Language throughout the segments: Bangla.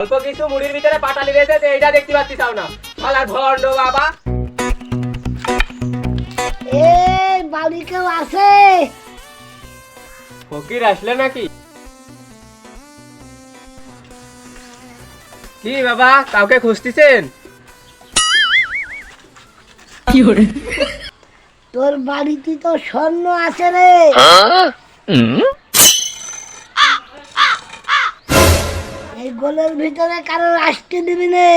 অল্প কিছু মুড়ির ভিতরে পাটালি রয়েছে এইটা দেখতে পাচ্ছি চাও না শালার ভন্ড বাবা। এই বাড়ি কেউ আছে? ফকির আসলে নাকি? কি বাবা কাউকে খুঁজতেছেন? তোর বাড়িতে তো স্বর্ণ আছে রে। এই গোলের ভিতরে কারোর আসতে দিবি নে।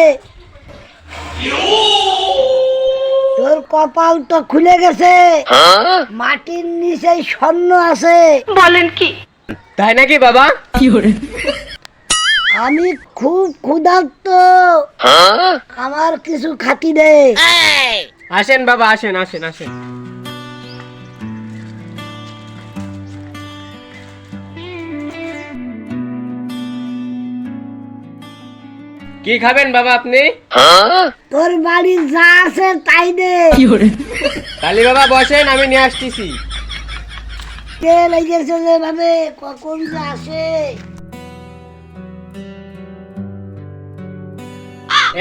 তোর কপাল তো খুলে গেছে, মাটির নিচে স্বর্ণ আছে। তাই নাকি বাবা? আমি খুব ক্ষুধার্ত, আমার কিছু খাতি দে। আসেন বাবা আসেন আসেন আসেন। কি খাবেন বাবা আপনি? তোর বাড়ি যা আছে তাই দে। কালী বাবা বসেন আমি নিয়ে আসতেছি। কে লেগেছে যে ভাবে কখন যে আসে।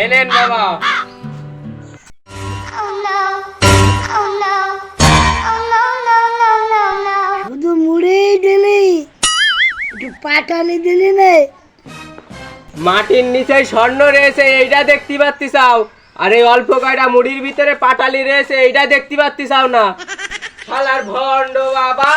এনেন বাবা। শুধু মুড়ি দিলি, একটু পাটালি দিলি নে। মাটির নিচে স্বর্ণ রয়েছে এইটা দেখতে পাচ্ছি চাও, আর এই অল্প কয়টা মুড়ির ভিতরে পাটালি রয়েছে এইটা দেখতে পাচ্ছি চাও না শালার ভন্ড বাবা।